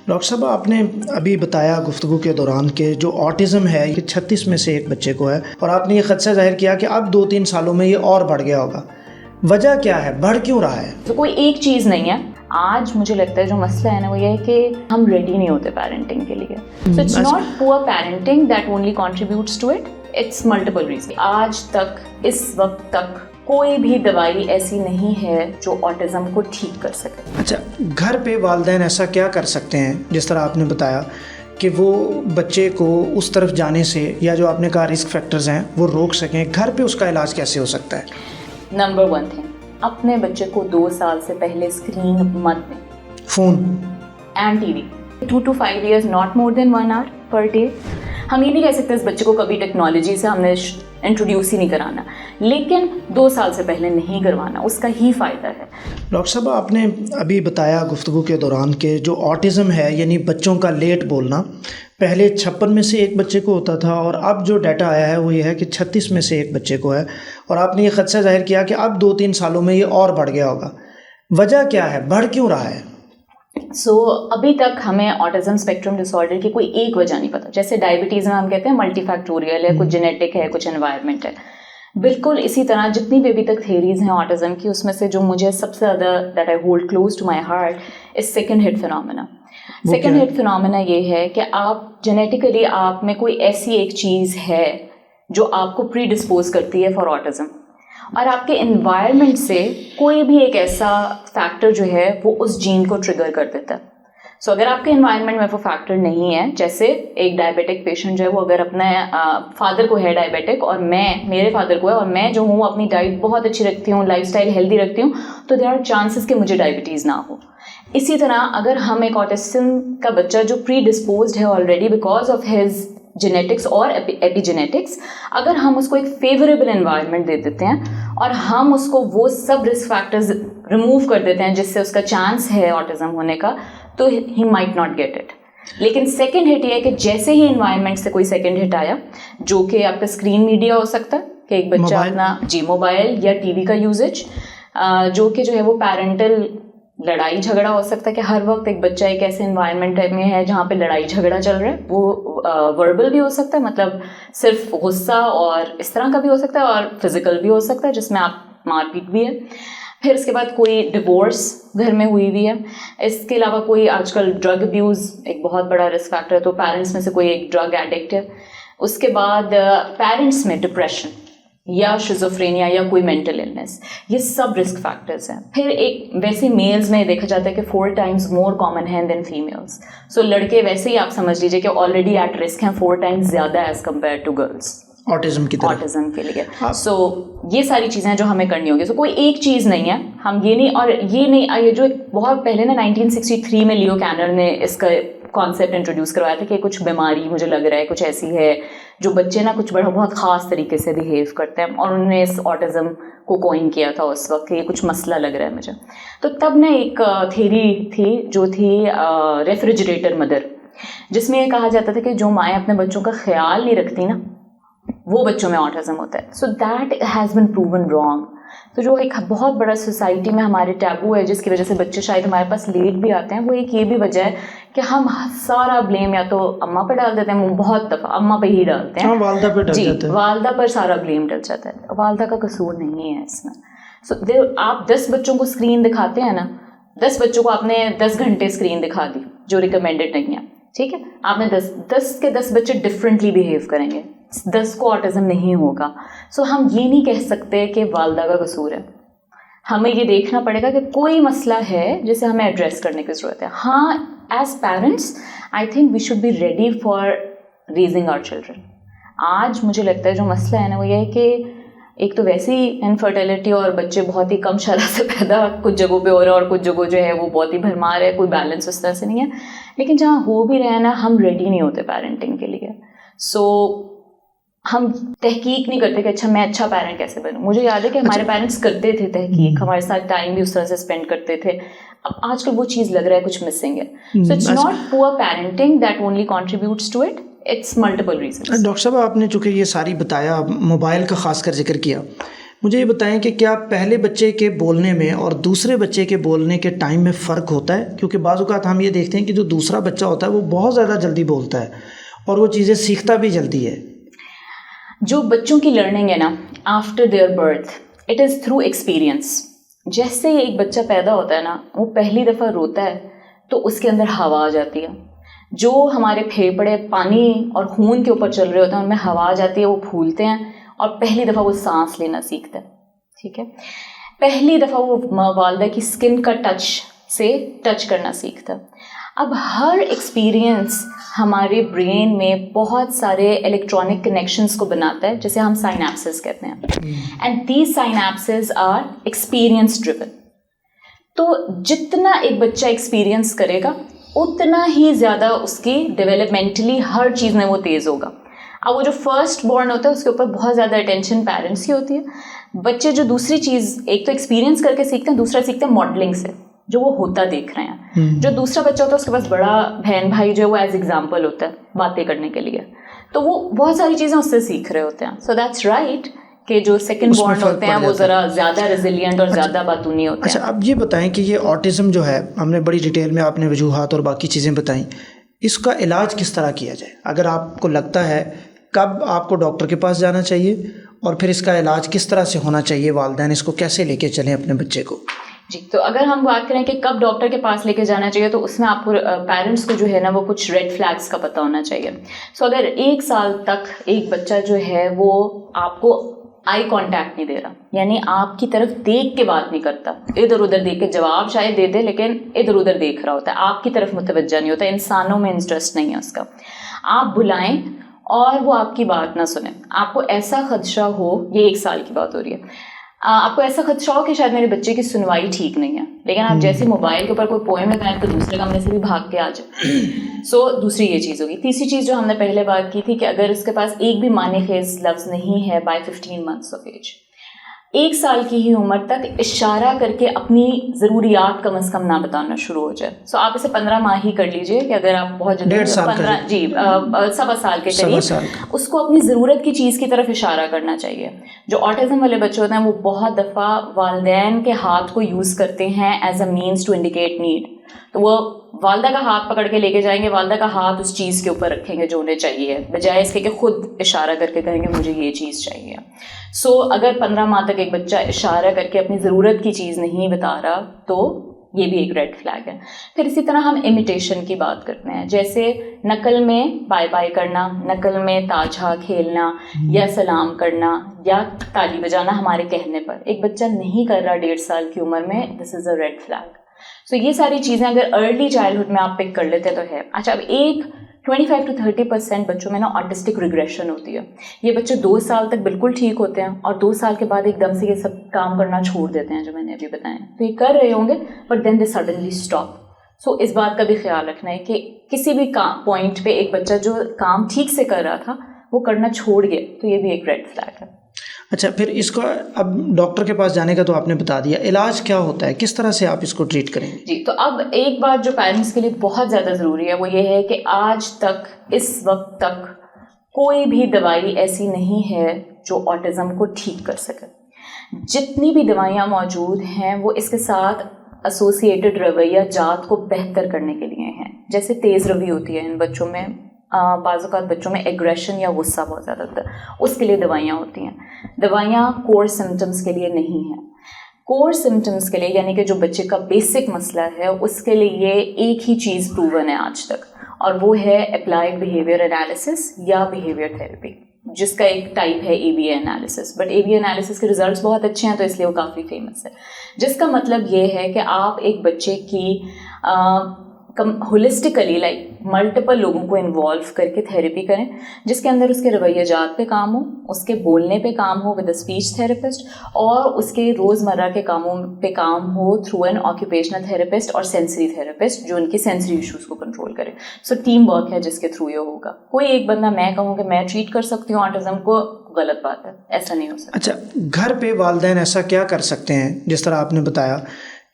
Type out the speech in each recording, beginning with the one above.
Doctor صاحب آپ نے ابھی بتایا گفتگو کے دوران کہ جو آٹزم ہے یہ 36 میں سے ایک بچے کو ہے، اور آپ نے یہ خدشہ ظاہر کیا کہ اب 2-3 سالوں میں یہ اور بڑھ گیا ہوگا. وجہ کیا ہے؟ بڑھ کیوں رہا ہے؟ تو کوئی ایک چیز نہیں ہے. آج مجھے لگتا ہے جو مسئلہ ہے نا وہ یہ ہے کہ ہم ریڈی نہیں ہوتے پیرنٹنگ کے لیے. So it's not poor parenting that only contributes to it, it's multiple reason. آج تک اس وقت تک کوئی بھی دوائی ایسی نہیں ہے جو آٹزم کو ٹھیک کر سکے. اچھا، گھر پہ والدین ایسا کیا کر سکتے ہیں جس طرح آپ نے بتایا کہ وہ بچے کو اس طرف جانے سے، یا جو آپ نے کہا رسک فیکٹرز ہیں وہ روک سکیں؟ گھر پہ اس کا علاج کیسے ہو سکتا ہے؟ نمبر 1 تھنگ، اپنے بچے کو 2 سال سے پہلے اسکرین مت دیں. Phone and T V 2 to 5 years not more than 1 hour per day. ہم یہ نہیں کہہ سکتے اس بچے کو کبھی ٹیکنالوجی سے ہم نے انٹروڈیوس ہی نہیں کرانا، لیکن 2 سال سے پہلے نہیں کروانا، اس کا ہی فائدہ ہے. ڈاکٹر صاحب آپ نے ابھی بتایا گفتگو کے دوران کہ جو آٹزم ہے یعنی بچوں کا لیٹ بولنا، پہلے 56 میں سے ایک بچے کو ہوتا تھا، اور اب جو ڈیٹا آیا ہے وہ یہ ہے کہ 36 میں سے ایک بچے کو ہے، اور آپ نے یہ خدشہ ظاہر کیا کہ اب 2-3 سالوں میں یہ اور بڑھ گیا ہوگا. وجہ کیا ہے؟ بڑھ کیوں رہا ہے؟ ابھی تک ہمیں آٹزم اسپیکٹرم ڈس آرڈر کی کوئی ایک وجہ نہیں پتا. جیسے ڈائبٹیز میں ہم کہتے ہیں ملٹی فیکٹوریل ہے، کچھ جینیٹک ہے، کچھ انوائرمنٹ ہے. بالکل اسی طرح جتنی بھی ابھی تک تھیریز ہیں آٹزم کی، اس میں سے جو مجھے سب سے زیادہ that I hold close to my heart is second hit phenomena. Second hit phenomena یہ ہے کہ آپ جینیٹیکلی آپ میں کوئی ایسی ایک چیز ہے جو آپ کو پری ڈسپوز کرتی ہے فار آٹزم، اور آپ کے انوائرمنٹ سے کوئی بھی ایک ایسا فیکٹر جو ہے وہ اس جین کو ٹریگر کر دیتا ہے. سو اگر آپ کے انوائرمنٹ میں وہ فیکٹر نہیں ہے، جیسے ایک ڈائبیٹک پیشنٹ جو ہے وہ اگر اپنے فادر کو ہے ڈائبیٹک، اور میرے فادر کو ہے، اور میں جو ہوں اپنی ڈائٹ بہت اچھی رکھتی ہوں، لائف اسٹائل ہیلدی رکھتی ہوں، تو دیر آر چانسز کہ مجھے ڈائبٹیز نہ ہو. اسی طرح اگر ہم ایک آٹزم کا بچہ جو پری ڈسپوزڈ ہے already because of his genetics اور ایپی جینیٹکس، اگر ہم اس کو ایک فیوریبل انوائرمنٹ دے دیتے ہیں اور ہم اس کو وہ سب رسک فیکٹرز ریموو کر دیتے ہیں جس سے اس کا چانس ہے آٹزم ہونے کا، تو he might not get it. لیکن سیکنڈ ہٹ یہ ہے کہ جیسے ہی انوائرمنٹ سے کوئی سیکنڈ ہٹ آیا، جو کہ آپ کا اسکرین میڈیا ہو سکتا ہے کہ ایک بچہ اپنا موبائل یا ٹی وی کا یوزج، جو کہ جو ہے وہ پیرنٹل لڑائی جھگڑا ہو سکتا ہے کہ ہر وقت ایک بچہ ایک ایسے انوائرمنٹ میں ہے جہاں پہ لڑائی جھگڑا چل رہا ہے. وہ وربل بھی ہو سکتا ہے، مطلب صرف غصہ اور اس طرح کا بھی ہو سکتا ہے، اور فزیکل بھی ہو سکتا ہے جس میں آپ مار پیٹ بھی ہے. پھر اس کے بعد کوئی ڈیورس گھر میں ہوئی بھی ہے. اس کے علاوہ کوئی آج کل ڈرگ ابیوز ایک بہت بڑا رسک فیکٹر ہے، تو پیرنٹس میں سے کوئی ایک ڈرگ ایڈکٹ ہے. اس کے بعد پیرنٹس میں ڈپریشن یا شیزوفرینیا یا کوئی مینٹل النس، یہ سب رسک فیکٹرز ہیں. پھر ایک ویسے میلز میں دیکھا جاتا ہے کہ 4 times مور کامن ہیں دین فیمیلز. سو لڑکے ویسے ہی آپ سمجھ لیجیے کہ آلریڈی ایٹ رسک ہیں 4 times زیادہ as compare to girls autism کی طرح، آٹزم کے لیے. سو یہ ساری چیزیں جو ہمیں کرنی ہوگی. سو کوئی ایک چیز نہیں ہے، ہم یہ نہیں، اور یہ نہیں، یہ جو بہت پہلے نا 1963 میں لیو کینر نے اس کا کانسیپٹ انٹروڈیوس کروایا تھا کہ کچھ بیماری مجھے لگ رہا ہے کچھ ایسی ہے جو بچے نا کچھ بہت خاص طریقے سے بہیو کرتے ہیں، اور انہوں نے اس آٹزم کو کوئن کیا تھا اس وقت کہ یہ کچھ مسئلہ لگ رہا ہے مجھے. تو تب نا ایک تھیری تھی جو تھی ریفریجریٹر مدر، جس میں یہ کہا جاتا تھا کہ جو مائیں اپنے بچوں کا خیال نہیں رکھتی نا وہ بچوں میں آٹزم ہوتا ہے. So that has been proven wrong. تو جو ایک بہت بڑا سوسائٹی میں ہمارے ٹیبو ہے جس کی وجہ سے بچے شاید ہمارے پاس لیٹ بھی آتے ہیں، وہ ایک یہ بھی وجہ ہے کہ ہم سارا بلیم یا تو اماں پہ ڈال دیتے ہیں، بہت دفعہ اماں پہ ہی ڈالتے ہیں، والدہ پہ ڈال جاتے ہیں، والدہ پر سارا بلیم ڈل جاتا ہے. والدہ کا قصور نہیں ہے اس میں. سو آپ 10 بچوں کو اسکرین دکھاتے ہیں نا، 10 بچوں کو آپ نے 10 گھنٹے اسکرین دکھا دی جو ریکمینڈیڈ نہیں ہے، ٹھیک ہے، آپ نے 10 کے 10 بچے ڈفرینٹلی بہیو کریں گے، 10 کو آٹزم نہیں ہوگا. سو ہم یہ نہیں کہہ سکتے کہ والدہ کا قصور ہے. ہمیں یہ دیکھنا پڑے گا کہ کوئی مسئلہ ہے جسے ہمیں ایڈریس کرنے کی ضرورت ہے. ہاں، as parents I think we should be ready for raising our children. آج مجھے لگتا ہے جو مسئلہ ہے نا وہ یہ ہے کہ ایک تو ویسے ہی انفرٹیلٹی اور بچے بہت ہی کم شرح سے پیدا کچھ جگہوں پہ ہو رہا ہے، اور کچھ جگہوں جو ہے وہ بہت ہی بھرمار ہے، کوئی بیلنس اس طرح سے نہیں ہے. لیکن جہاں ہو بھی رہے ہیں نا، ہم ریڈی نہیں ہوتے پیرنٹنگ کے لیے. سو ہم تحقیق نہیں کرتے کہ اچھا میں اچھا پیرنٹ کیسے بنوں. مجھے یاد ہے کہ ہمارے پیرنٹس کرتے تھے تحقیق، ہمارے ساتھ ٹائم بھی اس طرح سے اسپینڈ کرتے تھے. اب آج کل وہ چیز لگ رہا ہے کچھ مسنگ ہے. So it's not poor parenting that only contributes to it, it's multiple reasons. Doctor صاحب آپ نے چونکہ یہ ساری بتایا، موبائل کا خاص کر ذکر کیا، مجھے یہ بتائیں کہ کیا پہلے بچے کے بولنے میں اور دوسرے بچے کے بولنے کے ٹائم میں فرق ہوتا ہے؟ کیونکہ بعض اوقات ہم یہ دیکھتے ہیں کہ جو دوسرا بچہ ہوتا ہے وہ بہت زیادہ جلدی بولتا ہے اور وہ چیزیں سیکھتا بھی جلدی ہے. جو بچوں کی لرننگ ہے نا after their birth it is through experience. جیسے ہی ایک بچہ پیدا ہوتا ہے نا وہ پہلی دفعہ روتا ہے تو اس کے اندر ہوا آ جاتی ہے. جو ہمارے پھیپھڑے پانی اور خون کے اوپر چل رہے ہوتے ہیں ان میں ہوا آ جاتی ہے, وہ پھولتے ہیں اور پہلی دفعہ وہ سانس لینا سیکھتا ہے. ٹھیک ہے, پہلی دفعہ وہ والدہ کی اسکن کا ٹچ کرنا سیکھتا ہے. اب ہر ایکسپیرئنس ہمارے برین میں بہت سارے الیکٹرانک کنیکشنز کو بناتا ہے جسے ہم سائنیپسز کہتے ہیں. And these synapses are experience driven. تو جتنا ایک بچہ ایکسپیرئنس کرے گا اتنا ہی زیادہ اس کی ڈیولپمنٹلی ہر چیز میں وہ تیز ہوگا. اب وہ جو فرسٹ بورن ہوتا ہے اس کے اوپر بہت زیادہ اٹینشن پیرنٹس کی ہوتی ہے. بچے جو دوسری چیز ایک تو ایکسپیرئنس کر کے سیکھتے ہیں, دوسرا سیکھتے ہیں ماڈلنگ سے جو وہ ہوتا دیکھ رہے ہیں. جو دوسرا بچہ ہوتا ہے اس کے پاس بڑا بہن بھائی جو ہے وہ ایز ایگزامپل ہوتا ہے باتیں کرنے کے لیے, تو وہ بہت ساری چیزیں اس سے سیکھ رہے ہوتے ہیں. سو دیٹس رائٹ کہ جو سیکنڈ بورن ہوتے ہیں وہ ذرا زیادہ ریزیلینٹ اور زیادہ باتونی ہوتے ہیں. اچھا, اب یہ بتائیں کہ یہ آٹزم جو ہے, ہم نے بڑی ڈیٹیل میں آپ نے وجوہات اور باقی چیزیں بتائیں, اس کا علاج کس طرح کیا جائے؟ اگر آپ کو لگتا ہے کب آپ کو ڈاکٹر کے پاس جانا چاہیے اور پھر اس کا علاج کس طرح سے ہونا چاہیے, والدین اس کو کیسے لے کے چلیں اپنے بچے کو؟ جی, تو اگر ہم بات کریں کہ کب ڈاکٹر کے پاس لے کے جانا چاہیے تو اس میں آپ کو پیرنٹس کو جو ہے نا وہ کچھ ریڈ فلیگس کا پتہ ہونا چاہیے. سو اگر 1 سال تک ایک بچہ جو ہے وہ آپ کو آئی کانٹیکٹ نہیں دے رہا, یعنی آپ کی طرف دیکھ کے بات نہیں کرتا, ادھر ادھر دیکھ کے جواب شاید دے دے لیکن ادھر ادھر دیکھ رہا ہوتا ہے, آپ کی طرف متوجہ نہیں ہوتا, انسانوں میں انٹرسٹ نہیں ہے اس کا, آپ بلائیں اور وہ آپ کی بات نہ سنیں. آپ کو ایسا خدشہ ہو, یہ 1 سال کی بات ہو رہی ہے, آپ کو ایسا خدشہ ہو کہ شاید میرے بچے کی سنوائی ٹھیک نہیں ہے, لیکن آپ جیسے موبائل کے اوپر کوئی پوئم لگائیں تو دوسرے کمرے سے بھی بھاگ کے آ جائے. سو دوسری یہ چیز ہوگی. تیسری چیز جو ہم نے پہلے بات کی تھی کہ اگر اس کے پاس ایک بھی معنی خیز لفظ نہیں ہے بائی 15 months of age, 1 سال کی ہی عمر تک اشارہ کر کے اپنی ضروریات کم از کم نہ بتانا شروع ہو جائے. سو آپ اسے 15 ماہ ہی کر لیجئے کہ اگر آپ بہت جلدی 1.5 سال کے قریب اس کو اپنی ضرورت کی چیز کی طرف اشارہ کرنا چاہیے. جو آٹزم والے بچے ہوتے ہیں وہ بہت دفعہ والدین کے ہاتھ کو یوز کرتے ہیں as a means to indicate need. تو وہ والدہ کا ہاتھ پکڑ کے لے کے جائیں گے, والدہ کا ہاتھ اس چیز کے اوپر رکھیں گے جو انہیں چاہیے, بجائے اس کے کہ خود اشارہ کر کے کہیں گے مجھے یہ چیز چاہیے. سو اگر 15 ماہ تک ایک بچہ اشارہ کر کے اپنی ضرورت کی چیز نہیں بتا رہا تو یہ بھی ایک ریڈ فلیگ ہے. پھر اسی طرح ہم امیٹیشن کی بات کرتے ہیں, جیسے نقل میں بائی بائی کرنا, نقل میں تاجھا کھیلنا یا سلام کرنا یا تالی بجانا ہمارے کہنے پر ایک بچہ نہیں کر رہا 1.5 سال کی عمر میں, دس از اے ریڈ فلیگ. سو یہ ساری چیزیں اگر ارلی چائلڈہڈ میں آپ پک کر لیتے تو ہے. اچھا, اب 25 to 30% بچوں میں نا آٹسٹک ریگریشن ہوتی ہے. یہ بچے 2 سال تک بالکل ٹھیک ہوتے ہیں اور 2 سال کے بعد ایک دم سے یہ سب کام کرنا چھوڑ دیتے ہیں جو میں نے ابھی بتایا. تو یہ کر رہے ہوں گے but then they suddenly stop. So اس بات کا بھی خیال رکھنا ہے کہ کسی بھی پوائنٹ پہ ایک بچہ جو کام ٹھیک سے کر رہا تھا وہ کرنا چھوڑ گیا تو یہ بھی ایک ریڈ فلیگ ہے. اچھا, پھر اس کو اب ڈاکٹر کے پاس جانے کا تو آپ نے بتا دیا, علاج کیا ہوتا ہے, کس طرح سے آپ اس کو ٹریٹ کریں گے؟ جی, تو اب ایک بات جو پیرنٹس کے لیے بہت زیادہ ضروری ہے وہ یہ ہے کہ آج تک اس وقت تک کوئی بھی دوائی ایسی نہیں ہے جو آٹزم کو ٹھیک کر سکے. جتنی بھی دوائیاں موجود ہیں وہ اس کے ساتھ ایسوسیٹڈ رویہ جات کو بہتر کرنے کے لیے ہیں. جیسے تیز روی ہوتی ہے ان بچوں میں, بعض اوقات بچوں میں ایگریشن یا غصہ بہت زیادہ ہوتا ہے, اس کے لیے دوائیاں ہوتی ہیں. دوائیاں کور سمٹمس کے لیے نہیں ہیں. کور سمٹمس کے لیے یعنی کہ جو بچے کا بیسک مسئلہ ہے اس کے لیے ایک ہی چیز پروون ہے آج تک, اور وہ ہے اپلائیڈ بیہیویئر انالیسس یا بیہیویئر تھیراپی, جس کا ایک ٹائپ ہے E B a analysis. But E B a analysis کے ریزلٹس بہت اچھے ہیں تو اس لیے وہ کافی فیمس ہے. جس کا مطلب یہ ہے کہ آپ ایک بچے کی ہولسٹیکلی لائک ملٹیپل لوگوں کو انوالو کر کے تھیراپی کریں, جس کے اندر اس کے رویہ جات پہ کام ہو, اس کے بولنے پہ کام ہو ود اے اسپیچ تھیراپسٹ, اور اس کے روزمرہ کے کاموں پہ کام ہو تھرو این آکوپیشنل تھیراپسٹ اور سینسری تھیراپسٹ جو ان کی سینسری ایشوز کو کنٹرول کرے. سو ٹیم ورک ہے جس کے تھرو یہ ہوگا. کوئی ایک بندہ میں کہوں کہ میں ٹریٹ کر سکتی ہوں آٹزم کو, غلط بات ہے, ایسا نہیں ہو سکتا. اچھا, گھر پہ والدین ایسا کیا کر سکتے ہیں جس طرح آپ نے بتایا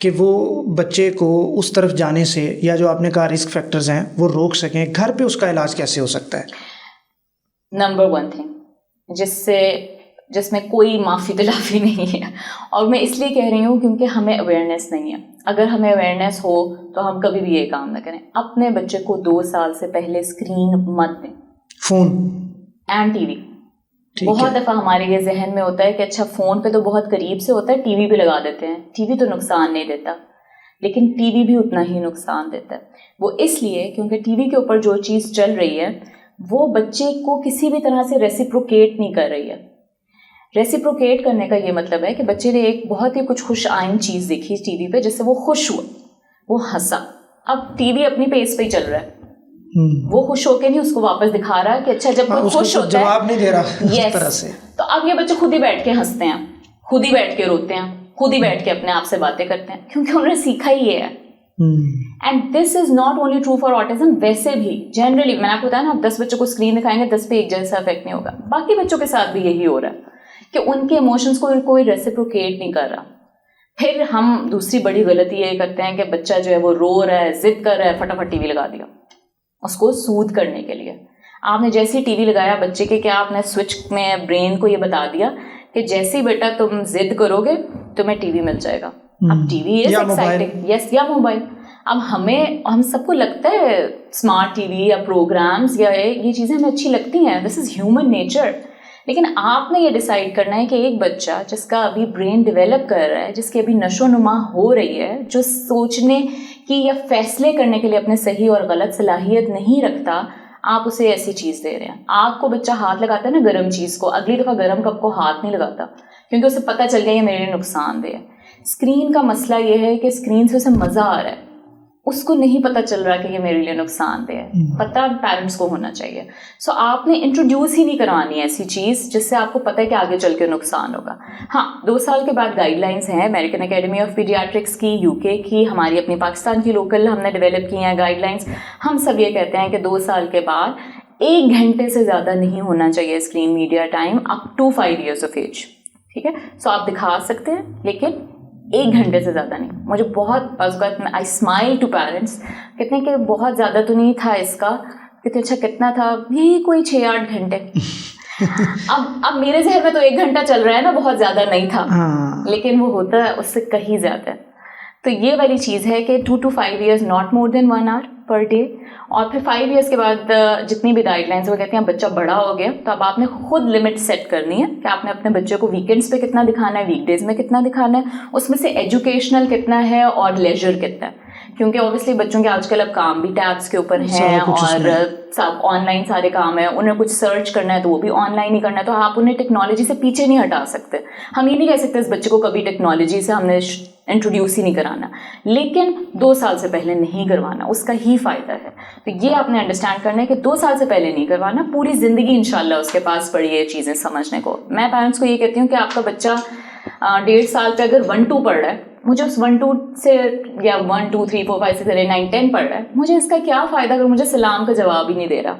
کہ وہ بچے کو اس طرف جانے سے یا جو آپ نے کہا رسک فیکٹرز ہیں وہ روک سکیں؟ گھر پہ اس کا علاج کیسے ہو سکتا ہے؟ نمبر 1 تھنگ جس سے جس میں کوئی معافی تلافی نہیں ہے. اور میں اس لیے کہہ رہی ہوں کیونکہ ہمیں اویئرنیس نہیں ہے. اگر ہمیں اویئرنیس ہو تو ہم کبھی بھی یہ کام نہ کریں. اپنے بچے کو 2 سال سے پہلے اسکرین مت دیں, فون اینڈ ٹی وی. بہت دفعہ ہمارے یہ ذہن میں ہوتا ہے کہ اچھا فون پہ تو بہت قریب سے ہوتا ہے, ٹی وی پہ لگا دیتے ہیں. ٹی وی تو نقصان نہیں دیتا, لیکن ٹی وی بھی اتنا ہی نقصان دیتا ہے. وہ اس لیے کیونکہ ٹی وی کے اوپر جو چیز چل رہی ہے وہ بچے کو کسی بھی طرح سے ریسیپروکیٹ نہیں کر رہی ہے. ریسیپروکیٹ کرنے کا یہ مطلب ہے کہ بچے نے ایک بہت ہی کچھ خوش آئند چیز دیکھی ٹی وی پہ, جس سے وہ خوش ہوا, وہ ہنسا. اب ٹی وی اپنی پیس پہ ہی چل رہا ہے, وہ خوش ہو کے نہیں اس کو واپس دکھا رہا کہ اچھا جب وہ خوش ہوتا ہے جواب نہیں دے رہا اس طرح سے, تو اب یہ بچے خود ہی بیٹھ کے ہنستے ہیں, خود ہی بیٹھ کے روتے ہیں, خود ہی بیٹھ کے اپنے آپ سے باتیں کرتے ہیں, کیونکہ انہوں نے سیکھا ہی یہ ہے. And this is not only true for autism. ویسے بھی جنرلی میں نے آپ کو بتایا نا, آپ 10 بچوں کو اسکرین دکھائیں گے 10 پہ ایک جیسا افیکٹ نہیں ہوگا. باقی بچوں کے ساتھ بھی یہی ہو رہا ہے کہ ان کے ایموشنس کو کوئی ریسیپروکیٹ نہیں کر رہا. پھر ہم دوسری بڑی غلطی یہ کرتے ہیں کہ بچہ جو ہے وہ رو رہا ہے, ضد کر رہا ہے, فٹافٹ ٹی وی لگا دیا اس کو سود کرنے کے لیے. آپ نے جیسے ہی ٹی وی لگایا بچے کے, کیا آپ نے سوئچ میں برین کو یہ بتا دیا کہ جیسے ہی بیٹا تم ضد کرو گے تمہیں ٹی وی مل جائے گا. اب ٹی وی از ایکسائٹنگ, یس, یا موبائل. اب ہم سب کو لگتا ہے اسمارٹ ٹی وی یا پروگرامز یا یہ چیزیں ہمیں اچھی لگتی ہیں, دس از ہیومن نیچر. لیکن آپ نے یہ ڈیسائیڈ کرنا ہے کہ ایک بچہ جس کا ابھی برین ڈیولپ کر رہا ہے, جس کی ابھی نشو نما ہو رہی ہے, جو سوچنے کی یا فیصلے کرنے کے لیے اپنے صحیح اور غلط صلاحیت نہیں رکھتا, آپ اسے ایسی چیز دے رہے ہیں. آگ کو بچہ ہاتھ لگاتا ہے نا گرم چیز کو, اگلی دفعہ گرم کپ کو ہاتھ نہیں لگاتا کیونکہ اسے پتہ چل گیا یہ میرے لیے نقصان دہ ہے. اسکرین کا مسئلہ یہ ہے کہ اسکرین سے اسے مزہ آ رہا ہے, اس کو نہیں پتہ چل رہا کہ یہ میرے لیے نقصان دہ ہے. پتہ پیرنٹس کو ہونا چاہیے. سو آپ نے انٹروڈیوس ہی نہیں کروانی ہے ایسی چیز جس سے آپ کو پتہ ہے کہ آگے چل کے نقصان ہوگا. ہاں 2 سال کے بعد گائیڈ لائنس ہیں امریکن اکیڈمی آف پیڈیاٹرکس کی, UK کی, ہماری اپنی پاکستان کی لوکل ہم نے ڈیولپ کی ہیں گائیڈ لائنس. ہم سب یہ کہتے ہیں کہ 2 سال کے بعد 1 گھنٹے سے زیادہ نہیں ہونا چاہیے screen media time up to 5 years of age. ٹھیک ہے, سو آپ دکھا سکتے ہیں لیکن 1 گھنٹے سے زیادہ نہیں. مجھے بہت آئی اسمائل ٹو پیرنٹس, کتنے کہ بہت زیادہ تو نہیں تھا اس کا, کتنے اچھا کتنا تھا, یہی کوئی 6-8 گھنٹے. اب میرے ذہن میں تو 1 گھنٹہ چل رہا ہے نا, بہت زیادہ نہیں تھا, لیکن وہ ہوتا ہے اس سے کہیں زیادہ. تو یہ والی چیز ہے کہ 2 to 5 years not more than 1 hour per day. اور پھر 5 years کے بعد جتنی بھی گائیڈ لائنس وہ کہتے ہیں بچہ بڑا ہو گیا تو اب آپ نے خود لمٹ سیٹ کرنی ہے کہ آپ نے اپنے بچے کو ویکینڈس پہ کتنا دکھانا ہے, ویک ڈیز میں کتنا دکھانا ہے, اس میں سے ایجوکیشنل کتنا ہے اور لیجر کتنا ہے. کیونکہ اوبیسلی بچوں کے آج کل اب کام بھی ٹیبس کے اوپر ہیں اور سب آن لائن سارے کام ہیں, انہیں کچھ سرچ کرنا ہے تو وہ بھی آن لائن ہی کرنا ہے. تو آپ انہیں ٹیکنالوجی سے پیچھے نہیں ہٹا سکتے. ہم یہ نہیں کہہ سکتے اس بچے کو کبھی ٹیکنالوجی سے ہم نے انٹروڈیوس ہی نہیں کرانا, لیکن 2 سال سے پہلے نہیں کروانا, اس کا ہی فائدہ ہے. تو یہ آپ نے انڈرسٹینڈ کرنا ہے کہ 2 سال سے پہلے نہیں کروانا, پوری زندگی انشاءاللہ اس کے پاس پڑی ہے چیزیں سمجھنے کو. میں پیرنٹس کو یہ کہتی ہوں کہ آپ کا بچہ 1.5 سال پہ اگر 1-2 پڑھ رہا ہے, مجھے اس 1-2 سے یا 1 2 3 4 5 6 7 8 9 10 پڑھ رہا ہے, مجھے اس کا کیا فائدہ اگر مجھے سلام کا جواب ہی نہیں دے رہا.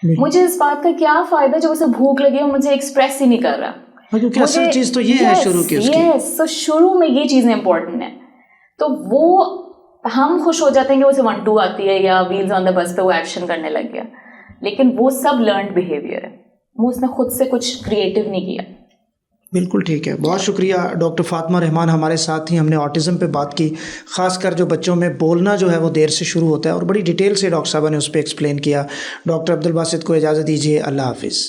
مجھے اس بات کا کیا فائدہ جب اسے بھوک لگی اور مجھے ایکسپریس ہی نہیں کر رہا. کیونکہ اصل چیز تو یہ ہے شروع کی اس کی. تو شروع میں یہ چیزیں امپورٹنٹ ہیں. تو وہ ہم خوش ہو جاتے ہیں کہ اسے 1-2 آتی ہے یا ویلز آن دا بس پہ وہ ایکشن کرنے لگ گیا, لیکن وہ سب لرنڈ بیہیویئر ہے, وہ اس نے خود سے کچھ کریٹو نہیں کیا. بالکل ٹھیک ہے, بہت شکریہ ڈاکٹر فاطمہ رحمان ہمارے ساتھ تھی. ہم نے آٹزم پہ بات کی, خاص کر جو بچوں میں بولنا جو ہے وہ دیر سے شروع ہوتا ہے, اور بڑی ڈیٹیل سے ڈاکٹر صاحبہ نے اس پہ ایکسپلین کیا. ڈاکٹر عبدالباسط کو اجازت دیجیے, اللہ حافظ.